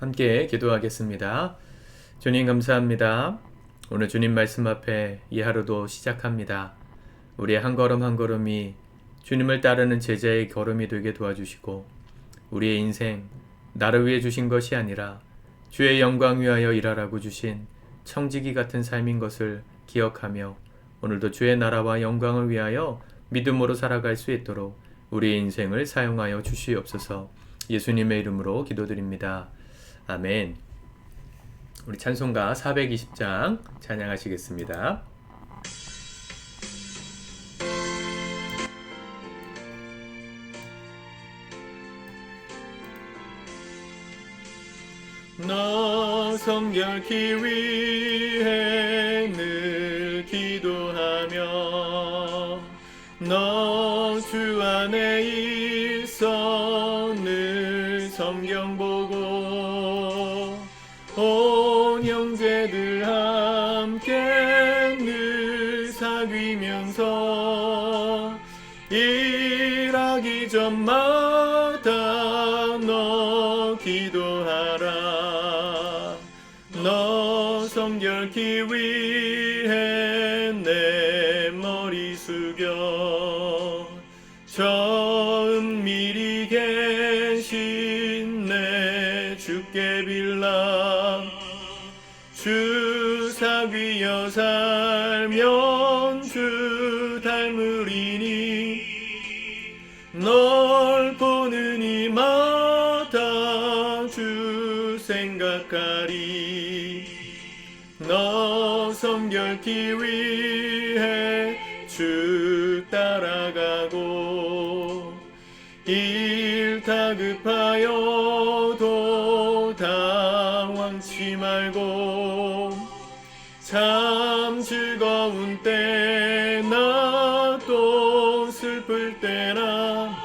함께 기도하겠습니다. 주님 감사합니다. 오늘 주님 말씀 앞에 이 하루도 시작합니다. 우리의 한 걸음 한 걸음이 주님을 따르는 제자의 걸음이 되게 도와주시고 우리의 인생 나를 위해 주신 것이 아니라 주의 영광 위하여 일하라고 주신 청지기 같은 삶인 것을 기억하며 오늘도 주의 나라와 영광을 위하여 믿음으로 살아갈 수 있도록 우리의 인생을 사용하여 주시옵소서. 예수님의 이름으로 기도드립니다. 아멘. 우리 찬송가 420장 찬양하시겠습니다. 너 성결케 위해 늘 기도하며 너 주 안에 있어 늘 성경 보고 온 형제들 함께 늘 사귀면서 일하기 전마다 너 기도하라. 너 성결케 위해 내 머리 숙여 저 은밀히 계신 내 주께 빌라. 주 사귀어 살면 주 닮으리니 널 보는 이마다 주 생각하리. 너 성결케 위해 주 따라가고 일 다급하여도 당황치 말고 참 즐거운 때나 또 슬플 때나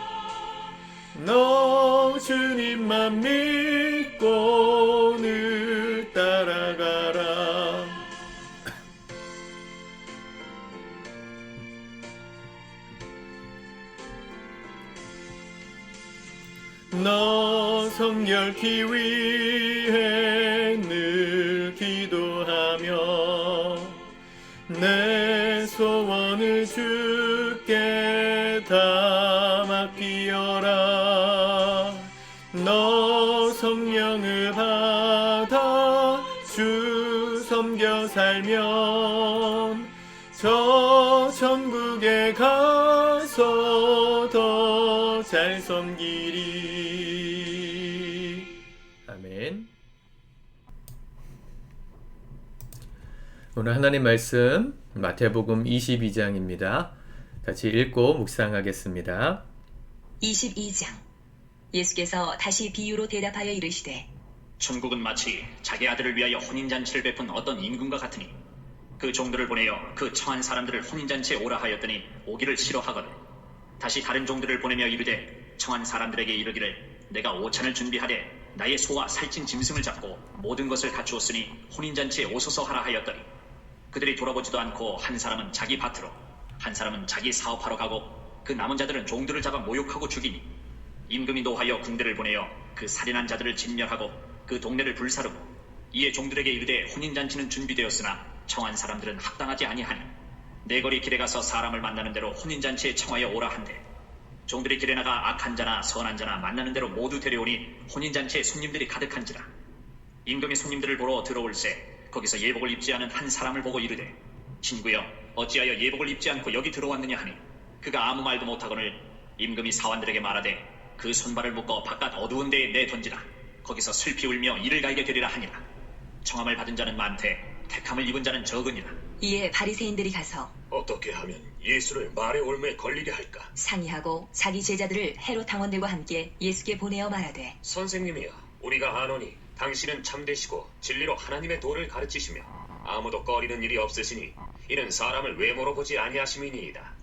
너 주님만 믿고 늘 따라가라. 너 성결케 위해 늘 기도하며 내 소원을 주께 다 맡기어라. 너 성령을 받아 주 섬겨 살면 저 천국에 가서 더 잘 섬기리. 아멘. 오늘 하나님 말씀 마태복음 22장입니다. 같이 읽고 묵상하겠습니다. 22장. 예수께서 다시 비유로 대답하여 이르시되 천국은 마치 자기 아들을 위하여 혼인잔치를 베푼 어떤 임금과 같으니 그 종들을 보내어 그 청한 사람들을 혼인잔치에 오라 하였더니 오기를 싫어하거든 다시 다른 종들을 보내며 이르되 청한 사람들에게 이르기를 내가 오찬을 준비하되 나의 소와 살찐 짐승을 잡고 모든 것을 갖추었으니 혼인잔치에 오소서 하라 하였더니 그들이 돌아보지도 않고 한 사람은 자기 밭으로 한 사람은 자기 사업하러 가고 그 남은 자들은 종들을 잡아 모욕하고 죽이니 임금이 노하여 군대를 보내어 그 살인한 자들을 진멸하고 그 동네를 불사르고 이에 종들에게 이르되 혼인잔치는 준비되었으나 청한 사람들은 합당하지 아니하니 내 거리 길에 가서 사람을 만나는 대로 혼인잔치에 청하여 오라 한대 종들이 길에 나가 악한 자나 선한 자나 만나는 대로 모두 데려오니 혼인잔치에 손님들이 가득한지라. 임금이 손님들을 보러 들어올새 거기서 예복을 입지 않은 한 사람을 보고 이르되 친구여 어찌하여 예복을 입지 않고 여기 들어왔느냐 하니 그가 아무 말도 못하거늘 임금이 사환들에게 말하되 그 손발을 묶어 바깥 어두운 데에 내던지라. 거기서 슬피 울며 이를 갈게 되리라 하니라. 청함을 받은 자는 많되 택함을 입은 자는 적으니라. 이에 바리새인들이 가서 어떻게 하면 예수를 말의 올무에 걸리게 할까? 상의하고 자기 제자들을 헤롯 당원들과 함께 예수께 보내어 말하되 선생님이여, 우리가 아노니 당신은 참되시고 진리로 하나님의 도를 가르치시며 아무도 꺼리는 일이 없으시니 이는 사람을 외모로 보지 아니하심이니이다.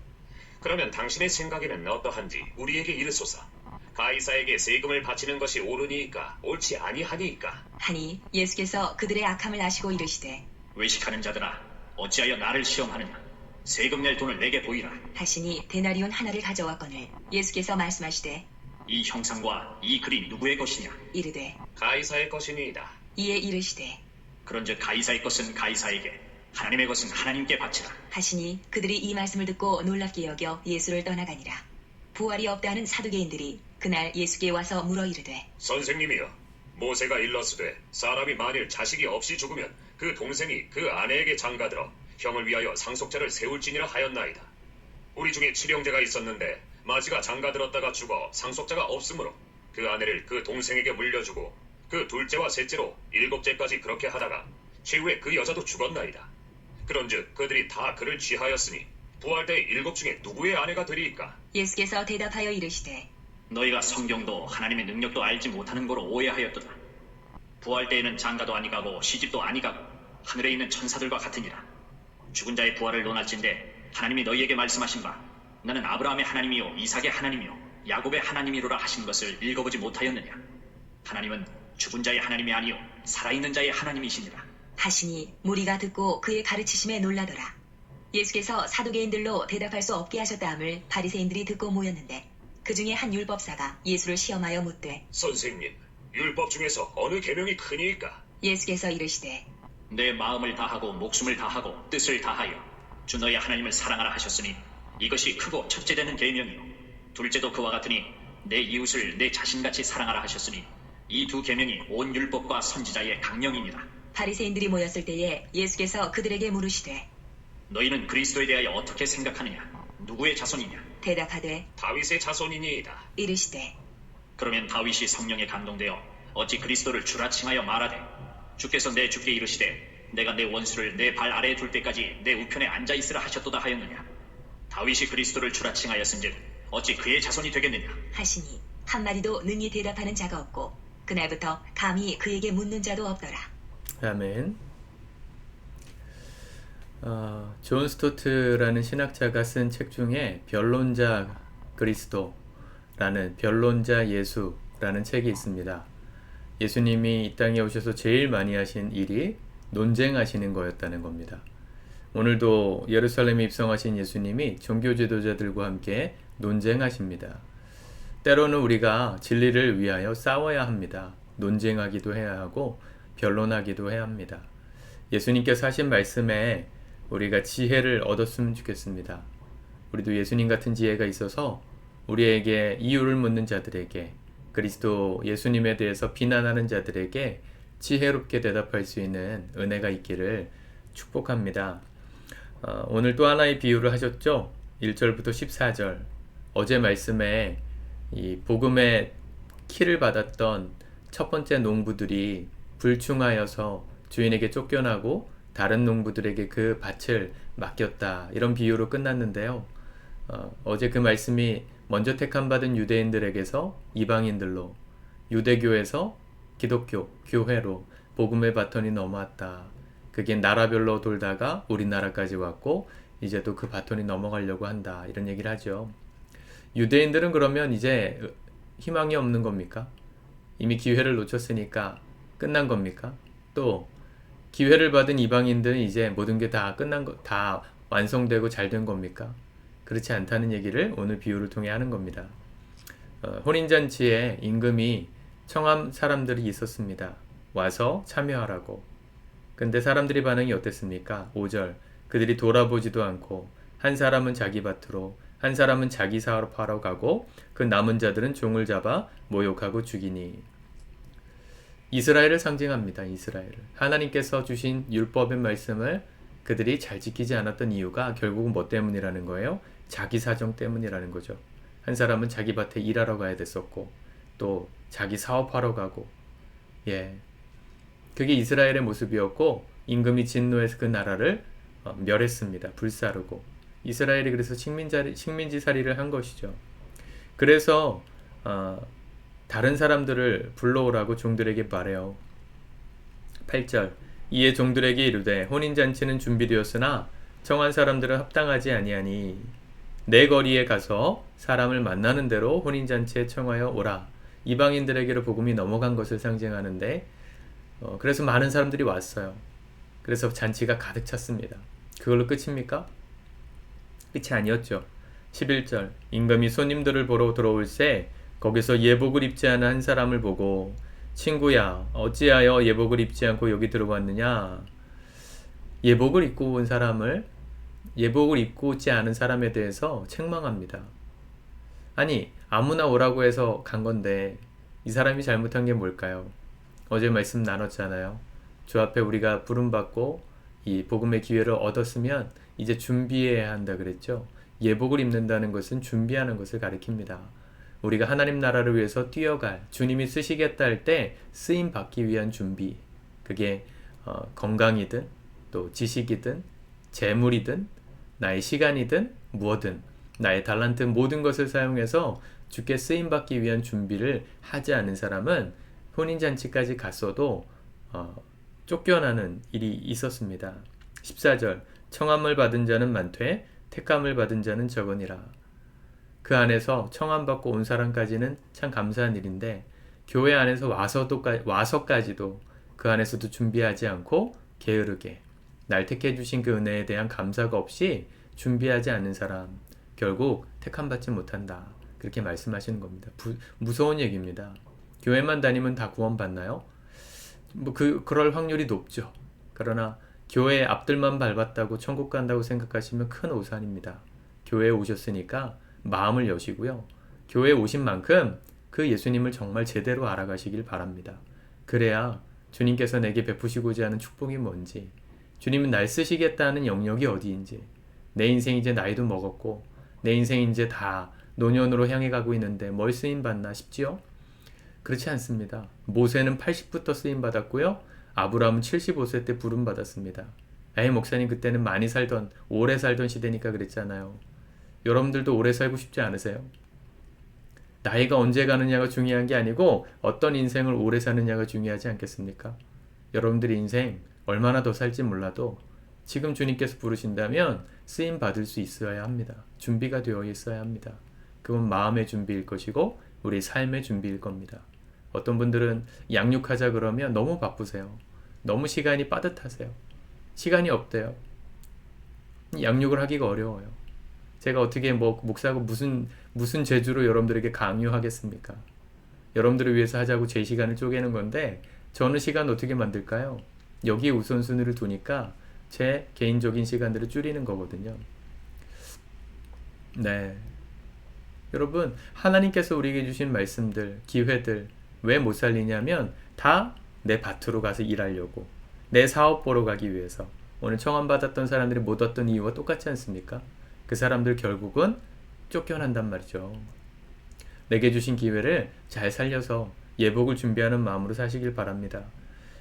그러면 당신의 생각에는 어떠한지 우리에게 이르소서. 가이사에게 세금을 바치는 것이 옳으니이까 옳지 아니하니이까? 하니 예수께서 그들의 악함을 아시고 이르시되 외식하는 자들아 어찌하여 나를 시험하느냐. 세금 낼 돈을 내게 보이라. 하시니 데나리온 하나를 가져왔거늘 예수께서 말씀하시되 이 형상과 이 글이 누구의 것이냐? 이르되 가이사의 것이니이다. 이에 이르시되 그런즉 가이사의 것은 가이사에게, 하나님의 것은 하나님께 바치라. 하시니 그들이 이 말씀을 듣고 놀랍게 여겨 예수를 떠나가니라. 부활이 없다 하는 사두개인들이 그날 예수께 와서 물어 이르되 선생님이여, 모세가 일렀으되 사람이 만일 자식이 없이 죽으면 그 동생이 그 아내에게 장가들어 형을 위하여 상속자를 세울지니라 하였나이다. 우리 중에 칠형제가 있었는데 마지가 장가들었다가 죽어 상속자가 없으므로 그 아내를 그 동생에게 물려주고 그 둘째와 셋째로 7째까지 그렇게 하다가 최후에 그 여자도 죽었나이다. 그런즉 그들이 다 그를 취하였으니 부활 때 7 중에 누구의 아내가 되리이까? 예수께서 대답하여 이르시되 너희가 성경도 하나님의 능력도 알지 못하는 거로 오해하였도다. 부활 때에는 장가도 아니가고 시집도 아니가고 하늘에 있는 천사들과 같으니라. 죽은 자의 부활을 논할진대 하나님이 너희에게 말씀하신 바 나는 아브라함의 하나님이요 이삭의 하나님이요 야곱의 하나님이로라 하신 것을 읽어보지 못하였느냐? 하나님은 죽은 자의 하나님이 아니요 살아있는 자의 하나님이시니라. 하시니 무리가 듣고 그의 가르치심에 놀라더라. 예수께서 사두개인들로 대답할 수 없게 하셨다 함을 바리새인들이 듣고 모였는데 그 중에 한 율법사가 예수를 시험하여 묻되 선생님, 율법 중에서 어느 계명이 크니이까? 예수께서 이르시되 내 마음을 다하고 목숨을 다하고 뜻을 다하여 주 너의 하나님을 사랑하라 하셨으니 이것이 크고 첫째 되는 계명이요 둘째도 그와 같으니 내 이웃을 내 자신같이 사랑하라 하셨으니 이 두 계명이 온 율법과 선지자의 강령이니라. 바리새인들이 모였을 때에 예수께서 그들에게 물으시되 너희는 그리스도에 대하여 어떻게 생각하느냐? 누구의 자손이냐? 대답하되 다윗의 자손이니이다. 이르시되 그러면 다윗이 성령에 감동되어 어찌 그리스도를 주라 칭하여 말하되 주께서 내 주께 이르시되 내가 내 원수를 내 발 아래에 둘 때까지 내 우편에 앉아 있으라 하셨도다 하였느냐? 다윗이 그리스도를 주라 칭하였은즉 어찌 그의 자손이 되겠느냐? 하시니 한마디도 능히 대답하는 자가 없고 그날부터 감히 그에게 묻는 자도 없더라. 아멘. 존 스토트라는 신학자가 쓴 책 중에 변론자 그리스도라는 변론자 예수라는 책이 있습니다. 예수님이 이 땅에 오셔서 제일 많이 하신 일이 논쟁하시는 거였다는 겁니다. 오늘도 예루살렘에 입성하신 예수님이 종교 지도자들과 함께 논쟁하십니다. 때로는 우리가 진리를 위하여 싸워야 합니다. 논쟁하기도 해야 하고 변론하기도 해야 합니다. 예수님께서 하신 말씀에 우리가 지혜를 얻었으면 좋겠습니다. 우리도 예수님 같은 지혜가 있어서 우리에게 이유를 묻는 자들에게 그리스도 예수님에 대해서 비난하는 자들에게 지혜롭게 대답할 수 있는 은혜가 있기를 축복합니다. 오늘 또 하나의 비유를 하셨죠? 1절부터 14절. 어제 말씀에 이 복음의 키를 받았던 첫 번째 농부들이 불충하여서 주인에게 쫓겨나고 다른 농부들에게 그 밭을 맡겼다. 이런 비유로 끝났는데요. 어제 그 말씀이 먼저 택함받은 유대인들에게서 이방인들로, 유대교에서 기독교, 교회로 복음의 바톤이 넘어왔다. 그게 나라별로 돌다가 우리나라까지 왔고 이제 또 그 바톤이 넘어가려고 한다. 이런 얘기를 하죠. 유대인들은 그러면 이제 희망이 없는 겁니까? 이미 기회를 놓쳤으니까 끝난 겁니까? 또 기회를 받은 이방인들은 이제 모든 게 다 끝난 거, 다 완성되고 잘 된 겁니까? 그렇지 않다는 얘기를 오늘 비유를 통해 하는 겁니다. 혼인잔치에 임금이 청한 사람들이 있었습니다. 와서 참여하라고. 근데 사람들이 반응이 어땠습니까? 5절. 그들이 돌아보지도 않고 한 사람은 자기 밭으로 한 사람은 자기 사업하러 가고 그 남은 자들은 종을 잡아 모욕하고 죽이니. 이스라엘을 상징합니다. 이스라엘을. 하나님께서 주신 율법의 말씀을 그들이 잘 지키지 않았던 이유가 결국은 뭐 때문이라는 거예요? 자기 사정 때문이라는 거죠. 한 사람은 자기 밭에 일하러 가야 됐었고 또 자기 사업하러 가고, 그게 이스라엘의 모습이었고 임금이 진노해서 그 나라를 멸했습니다. 불사르고. 이스라엘이 그래서 식민지살이를 한 것이죠. 그래서 다른 사람들을 불러오라고 종들에게 말해요. 8절. 이에 종들에게 이르되 혼인잔치는 준비되었으나 청한 사람들은 합당하지 아니하니 내 거리에 가서 사람을 만나는 대로 혼인잔치에 청하여 오라. 이방인들에게로 복음이 넘어간 것을 상징하는데 그래서 많은 사람들이 왔어요. 그래서 잔치가 가득 찼습니다. 그걸로 끝입니까? 끝이 아니었죠. 11절. 임금이 손님들을 보러 들어올새 거기서 예복을 입지 않은 한 사람을 보고 친구야, 어찌하여 예복을 입지 않고 여기 들어왔느냐? 예복을 입고 온 사람을, 예복을 입고 오지 않은 사람에 대해서 책망합니다. 아니, 아무나 오라고 해서 간 건데 이 사람이 잘못한 게 뭘까요? 어제 말씀 나눴잖아요. 주 앞에 우리가 부름받고 이 복음의 기회를 얻었으면 이제 준비해야 한다 그랬죠. 예복을 입는다는 것은 준비하는 것을 가리킵니다. 우리가 하나님 나라를 위해서 뛰어갈, 주님이 쓰시겠다 할 때 쓰임 받기 위한 준비. 그게 건강이든 또 지식이든 재물이든 나의 시간이든 무엇든 나의 달란트 모든 것을 사용해서 주께 쓰임 받기 위한 준비를 하지 않은 사람은 혼인잔치까지 갔어도 쫓겨나는 일이 있었습니다. 14절 청함을 받은 자는 많되 택함을 받은 자는 적으니라. 그 안에서 청함받고 온 사람까지는 참 감사한 일인데 교회 안에서 와서까지도 그 안에서도 준비하지 않고 게으르게 날 택해 주신 그 은혜에 대한 감사가 없이 준비하지 않는 사람 결국 택함받지 못한다. 그렇게 말씀하시는 겁니다. 무서운 얘기입니다. 교회만 다니면 다 구원받나요? 그럴 확률이 높죠. 그러나 교회 앞들만 밟았다고 천국 간다고 생각하시면 큰 오산입니다. 교회에 오셨으니까 마음을 여시고요. 교회에 오신 만큼 그 예수님을 정말 제대로 알아가시길 바랍니다. 그래야 주님께서 내게 베푸시고자 하는 축복이 뭔지, 주님은 날 쓰시겠다는 영역이 어디인지, 내 인생 이제 나이도 먹었고 내 인생 이제 다 노년으로 향해 가고 있는데 뭘 쓰임받나 싶지요? 그렇지 않습니다. 모세는 80부터 쓰임받았고요. 아브라함은 75세 때 부름받았습니다. 에이 목사님 그때는 많이 살던 오래 살던 시대니까 그랬잖아요. 여러분들도 오래 살고 싶지 않으세요? 나이가 언제 가느냐가 중요한 게 아니고 어떤 인생을 오래 사느냐가 중요하지 않겠습니까? 여러분들의 인생 얼마나 더 살지 몰라도 지금 주님께서 부르신다면 쓰임 받을 수 있어야 합니다. 준비가 되어 있어야 합니다. 그건 마음의 준비일 것이고 우리 삶의 준비일 겁니다. 어떤 분들은 양육하자 그러면 너무 바쁘세요. 너무 시간이 빠듯하세요. 시간이 없대요. 양육을 하기가 어려워요. 제가 어떻게 목사고 무슨 재주로 여러분들에게 강요하겠습니까? 여러분들을 위해서 하자고 제 시간을 쪼개는 건데 저는 시간 어떻게 만들까요? 여기에 우선순위를 두니까 제 개인적인 시간들을 줄이는 거거든요. 네. 여러분, 하나님께서 우리에게 주신 말씀들, 기회들 왜 못 살리냐면 다 내 밭으로 가서 일하려고, 내 사업 보러 가기 위해서. 오늘 청함받았던 사람들이 못 왔던 이유와 똑같지 않습니까? 그 사람들 결국은 쫓겨난단 말이죠. 내게 주신 기회를 잘 살려서 예복을 준비하는 마음으로 사시길 바랍니다.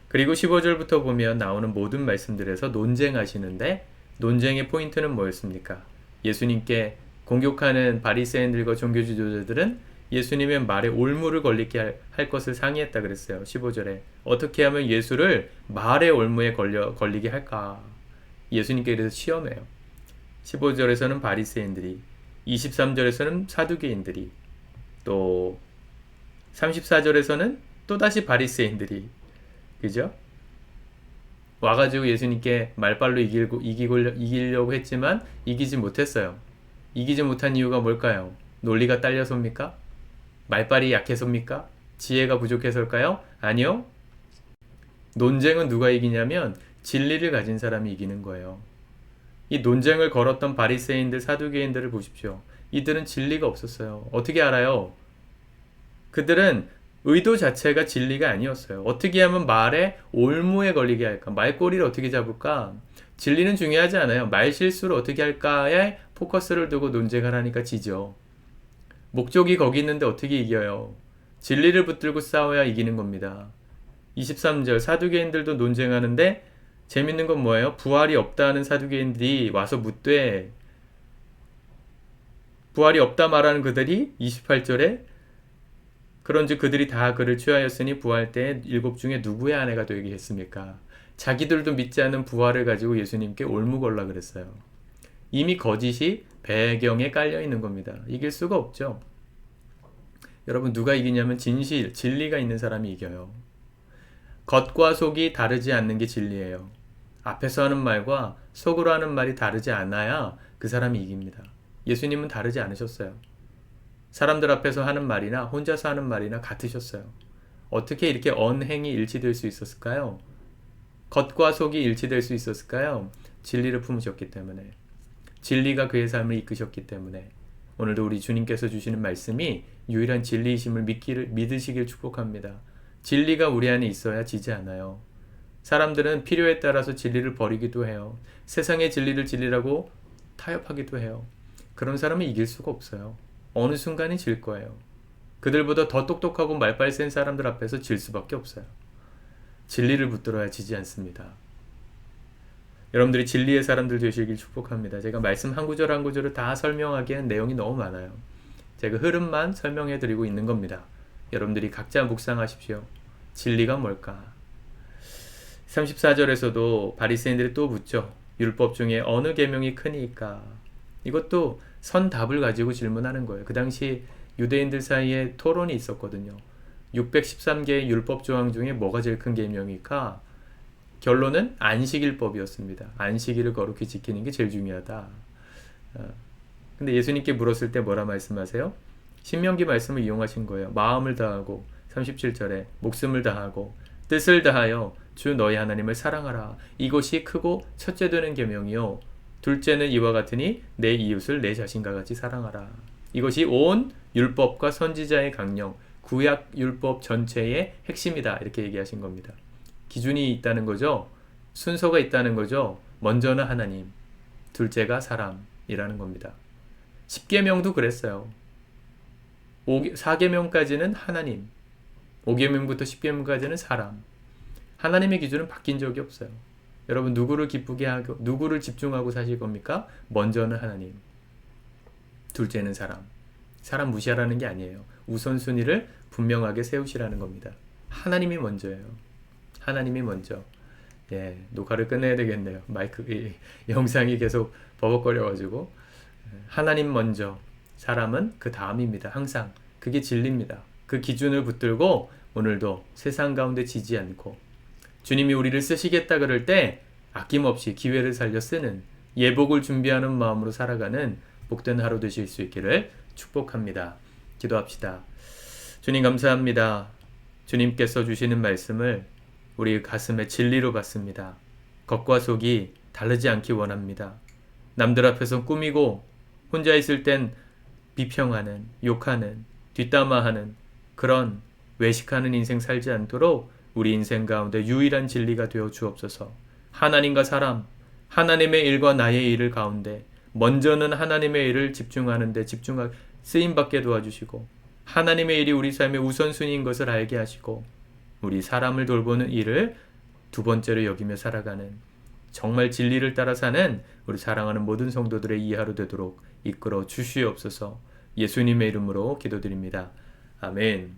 그리고 15절부터 보면 나오는 모든 말씀들에서 논쟁하시는데 논쟁의 포인트는 뭐였습니까? 예수님께 공격하는 바리새인들과 종교 지도자들은 예수님의 말에 올무를 걸리게 할 것을 상의했다 그랬어요. 15절에 어떻게 하면 예수를 말의 올무에 걸리게 할까? 예수님께 그래서 시험해요. 15절에서는 바리새인들이, 23절에서는 사두개인들이, 또 34절에서는 또다시 바리새인들이, 그죠? 와가지고 예수님께 말빨로 이기려고 했지만 이기지 못했어요. 이기지 못한 이유가 뭘까요? 논리가 딸려서입니까? 말빨이 약해서입니까? 지혜가 부족해서일까요? 아니요. 논쟁은 누가 이기냐면 진리를 가진 사람이 이기는 거예요. 이 논쟁을 걸었던 바리새인들, 사두개인들을 보십시오. 이들은 진리가 없었어요. 어떻게 알아요? 그들은 의도 자체가 진리가 아니었어요. 어떻게 하면 말에 올무에 걸리게 할까? 말꼬리를 어떻게 잡을까? 진리는 중요하지 않아요. 말 실수를 어떻게 할까에 포커스를 두고 논쟁을 하니까 지죠. 목적이 거기 있는데 어떻게 이겨요? 진리를 붙들고 싸워야 이기는 겁니다. 23절 사두개인들도 논쟁하는데 재밌는 건 뭐예요? 부활이 없다는 사두개인들이 와서 묻되, 부활이 없다 말하는 그들이 28절에 그런즉 그들이 다 그를 취하였으니 부활 때 7 중에 누구의 아내가 되게 했습니까? 자기들도 믿지 않는 부활을 가지고 예수님께 올무걸라 그랬어요. 이미 거짓이 배경에 깔려 있는 겁니다. 이길 수가 없죠. 여러분 누가 이기냐면 진실, 진리가 있는 사람이 이겨요. 겉과 속이 다르지 않는 게 진리예요. 앞에서 하는 말과 속으로 하는 말이 다르지 않아야 그 사람이 이깁니다. 예수님은 다르지 않으셨어요. 사람들 앞에서 하는 말이나 혼자서 하는 말이나 같으셨어요. 어떻게 이렇게 언행이 일치될 수 있었을까요? 겉과 속이 일치될 수 있었을까요? 진리를 품으셨기 때문에, 진리가 그의 삶을 이끄셨기 때문에. 오늘도 우리 주님께서 주시는 말씀이 유일한 진리이심을 믿으시길 축복합니다. 진리가 우리 안에 있어야 지지 않아요. 사람들은 필요에 따라서 진리를 버리기도 해요. 세상의 진리를 진리라고 타협하기도 해요. 그런 사람은 이길 수가 없어요. 어느 순간이 질 거예요. 그들보다 더 똑똑하고 말빨 센 사람들 앞에서 질 수밖에 없어요. 진리를 붙들어야 지지 않습니다. 여러분들이 진리의 사람들 되시길 축복합니다. 제가 말씀 한 구절 한 구절을 다 설명하기에는 내용이 너무 많아요. 제가 흐름만 설명해 드리고 있는 겁니다. 여러분들이 각자 묵상하십시오. 진리가 뭘까? 34절에서도 바리새인들이 또 묻죠. 율법 중에 어느 계명이 크니까? 이것도 선답을 가지고 질문하는 거예요. 그 당시 유대인들 사이에 토론이 있었거든요. 613개의 율법 조항 중에 뭐가 제일 큰 계명일까? 결론은 안식일법이었습니다. 안식일을 거룩히 지키는 게 제일 중요하다. 근데 예수님께 물었을 때 뭐라 말씀하세요? 신명기 말씀을 이용하신 거예요. 마음을 다하고 37절에 목숨을 다하고 뜻을 다하여 주 너희 하나님을 사랑하라. 이것이 크고 첫째 되는 계명이요. 둘째는 이와 같으니 내 이웃을 내 자신과 같이 사랑하라. 이것이 온 율법과 선지자의 강령, 구약 율법 전체의 핵심이다. 이렇게 얘기하신 겁니다. 기준이 있다는 거죠. 순서가 있다는 거죠. 먼저는 하나님, 둘째가 사람이라는 겁니다. 10계명도 그랬어요. 4계명까지는 하나님, 5계명부터 10계명까지는 사람. 하나님의 기준은 바뀐 적이 없어요. 여러분 누구를 기쁘게 하고 누구를 집중하고 사실 겁니까? 먼저는 하나님, 둘째는 사람. 사람 무시하라는 게 아니에요. 우선순위를 분명하게 세우시라는 겁니다. 하나님이 먼저예요. 하나님이 먼저. 예, 녹화를 끝내야 되겠네요. 영상이 계속 버벅거려가지고. 하나님 먼저, 사람은 그 다음입니다. 항상 그게 진리입니다. 그 기준을 붙들고 오늘도 세상 가운데 지지 않고 주님이 우리를 쓰시겠다 그럴 때 아낌없이 기회를 살려 쓰는, 예복을 준비하는 마음으로 살아가는 복된 하루 되실 수 있기를 축복합니다. 기도합시다. 주님 감사합니다. 주님께서 주시는 말씀을 우리 가슴에 진리로 받습니다. 겉과 속이 다르지 않기 원합니다. 남들 앞에서 꾸미고 혼자 있을 땐 비평하는, 욕하는, 뒷담화하는 그런 외식하는 인생 살지 않도록 우리 인생 가운데 유일한 진리가 되어 주옵소서. 하나님과 사람, 하나님의 일과 나의 일을 가운데 먼저는 하나님의 일을 집중하는데 쓰임받게 도와주시고, 하나님의 일이 우리 삶의 우선순위인 것을 알게 하시고, 우리 사람을 돌보는 일을 두 번째로 여기며 살아가는, 정말 진리를 따라 사는 우리 사랑하는 모든 성도들의 이 하루 되도록 이끌어 주시옵소서. 예수님의 이름으로 기도드립니다. 아멘.